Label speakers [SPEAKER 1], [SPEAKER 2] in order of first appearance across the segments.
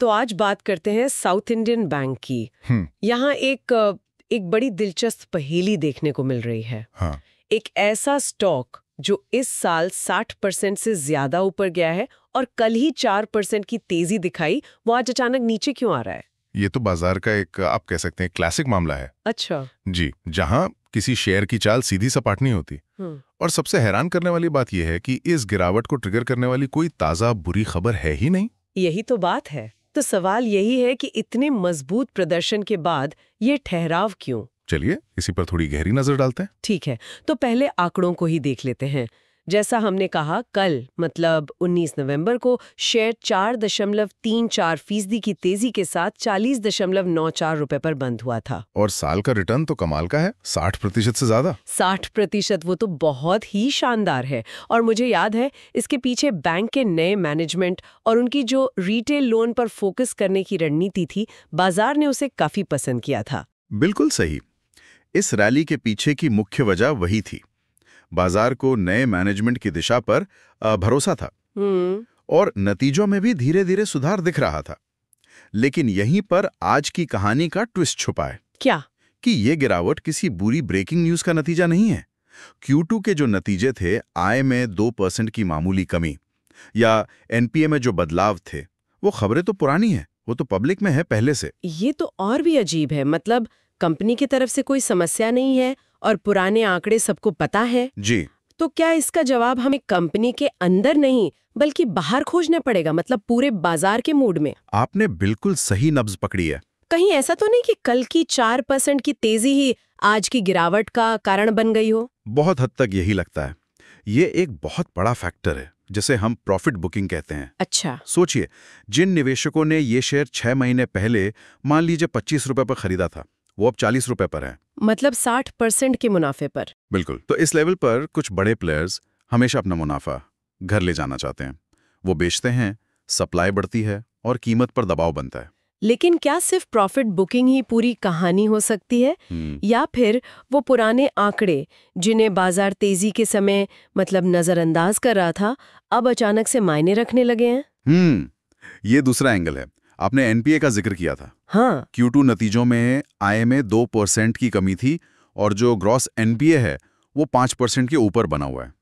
[SPEAKER 1] तो आज बात करते हैं साउथ इंडियन बैंक की। यहाँ एक बड़ी दिलचस्प पहेली देखने को मिल रही है।
[SPEAKER 2] हाँ।
[SPEAKER 1] एक ऐसा स्टॉक जो इस साल 60% से ज्यादा ऊपर गया है और कल ही 4% की तेजी दिखाई, वो आज अचानक नीचे क्यों आ रहा है?
[SPEAKER 2] ये तो बाजार का एक, आप कह सकते हैं, क्लासिक मामला है।
[SPEAKER 1] अच्छा
[SPEAKER 2] जी, जहां किसी शेयर की चाल सीधी सपाट नहीं होती। और सबसे हैरान करने वाली बात यह है कि इस गिरावट को ट्रिगर करने वाली कोई ताजा बुरी खबर है ही नहीं।
[SPEAKER 1] यही तो बात है। तो सवाल यही है कि इतने मजबूत प्रदर्शन के बाद ये ठहराव क्यों?
[SPEAKER 2] चलिए इसी पर थोड़ी गहरी नजर डालते हैं।
[SPEAKER 1] ठीक है, तो पहले आंकड़ों को ही देख लेते हैं। जैसा हमने कहा, कल मतलब 19 नवंबर को शेयर 4.34% की तेजी के साथ 40.94 रुपए पर बंद हुआ था।
[SPEAKER 2] और साल का रिटर्न तो कमाल का है, 60% से ज्यादा।
[SPEAKER 1] 60%, वो तो बहुत ही शानदार है। और मुझे याद है इसके पीछे बैंक के नए मैनेजमेंट और उनकी जो रिटेल लोन पर फोकस करने की रणनीति थी, बाजार ने उसे काफी पसंद किया था।
[SPEAKER 2] बिल्कुल सही। इस रैली के पीछे की मुख्य वजह वही थी। बाजार को नए मैनेजमेंट की दिशा पर भरोसा था और नतीजों में भी धीरे धीरे सुधार दिख रहा था। लेकिन यहीं पर आज की कहानी का ट्विस्ट छुपा है।
[SPEAKER 1] क्या?
[SPEAKER 2] कि ये गिरावट किसी बुरी ब्रेकिंग न्यूज का नतीजा नहीं है। Q2 के जो नतीजे थे, आय में 2% की मामूली कमी या एनपीए में जो बदलाव थे, वो खबरें तो पुरानी हैं, वो तो पब्लिक में है पहले से।
[SPEAKER 1] ये तो और भी अजीब है। मतलब कंपनी की तरफ से कोई समस्या नहीं है और पुराने आंकड़े सबको पता है।
[SPEAKER 2] जी।
[SPEAKER 1] तो क्या इसका जवाब हमें कंपनी के अंदर नहीं बल्कि बाहर खोजना पड़ेगा, मतलब पूरे बाजार के मूड में?
[SPEAKER 2] आपने बिल्कुल सही नब्ज पकड़ी है।
[SPEAKER 1] कहीं ऐसा तो नहीं कि कल की 4% की तेजी ही आज की गिरावट का कारण बन गई हो?
[SPEAKER 2] बहुत हद तक यही लगता है। ये एक बहुत बड़ा फैक्टर है, जिसे हम प्रॉफिट बुकिंग कहते हैं।
[SPEAKER 1] अच्छा।
[SPEAKER 2] सोचिए, जिन निवेशकों ने ये शेयर 6 महीने पहले मान लीजिए 25 रुपए पर खरीदा था, वो अब 40 रुपए पर है।
[SPEAKER 1] मतलब 60% के मुनाफे पर।
[SPEAKER 2] बिल्कुल। तो इस लेवल पर कुछ बड़े प्लेयर्स हमेशा अपना मुनाफा घर ले जाना चाहते हैं। वो बेचते हैं, सप्लाई बढ़ती है और कीमत पर दबाव बनता है।
[SPEAKER 1] लेकिन क्या सिर्फ प्रॉफिट बुकिंग ही पूरी कहानी हो सकती है? या फिर वो पुराने आंकड़े जिन्हें बाजार तेजी के समय मतलब नजरअंदाज कर रहा था, अब अचानक से मायने रखने लगे हैं?
[SPEAKER 2] ये दूसरा एंगल है। आपने एनपीए का जिक्र किया था।
[SPEAKER 1] हाँ।
[SPEAKER 2] Q2 नतीजों में आय में 2% की कमी थी और जो ग्रॉस एनपीए है वो 5% के ऊपर बना हुआ है।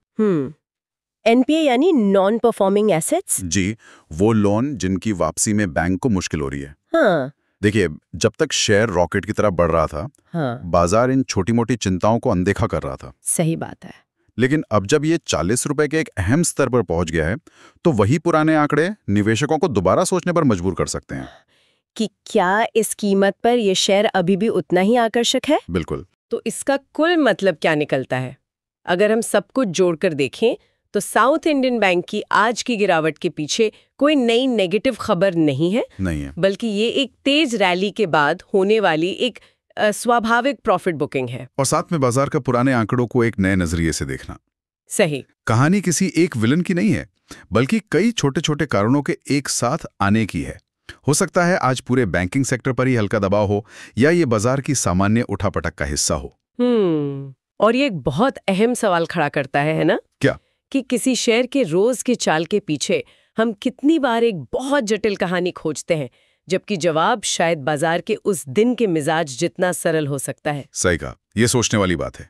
[SPEAKER 1] एनपीए यानी नॉन परफॉर्मिंग एसेट्स?
[SPEAKER 2] जी, वो लोन जिनकी वापसी में बैंक को मुश्किल हो रही है।
[SPEAKER 1] हाँ।
[SPEAKER 2] देखिए, जब तक शेयर रॉकेट की तरफ बढ़ रहा था,
[SPEAKER 1] हाँ।
[SPEAKER 2] बाजार इन छोटी मोटी चिंताओं को अनदेखा कर रहा था।
[SPEAKER 1] सही बात है।
[SPEAKER 2] लेकिन अब जब ये 40 रुपए के एक अहम स्तर पर पहुंच गया है, तो वही पुराने आंकड़े निवेशकों को दोबारा सोचने पर मजबूर कर सकते हैं
[SPEAKER 1] कि क्या इस कीमत पर ये शेयर अभी भी उतना ही आकर्षक है?
[SPEAKER 2] बिल्कुल।
[SPEAKER 1] तो इसका कुल मतलब क्या निकलता है? अगर हम सब कुछ जोड़कर देखें तो साउथ इंडियन बैंक की आज की गिरावट के पीछे कोई नई नेगेटिव खबर नहीं है, बल्कि ये एक तेज रैली के बाद होने वाली एक स्वाभाविक प्रॉफिट बुकिंग है।
[SPEAKER 2] और साथ में बाजार का पुराने आंकड़ों को एक नए नजरिए से देखना।
[SPEAKER 1] सही।
[SPEAKER 2] कहानी किसी एक विलन की नहीं है, बल्कि कई छोटे छोटे कारणों के एक साथ आने की है। हो सकता है आज पूरे बैंकिंग सेक्टर पर ही हल्का दबाव हो, या ये बाजार की सामान्य उठापटक का हिस्सा हो।
[SPEAKER 1] और ये एक बहुत अहम सवाल खड़ा करता है ना?
[SPEAKER 2] क्या?
[SPEAKER 1] कि किसी शेयर के रोज के चाल के पीछे हम कितनी बार एक बहुत जटिल कहानी खोजते हैं, जबकि जवाब शायद बाजार के उस दिन के मिजाज जितना सरल हो सकता है।
[SPEAKER 2] सही कहा, ये सोचने वाली बात है।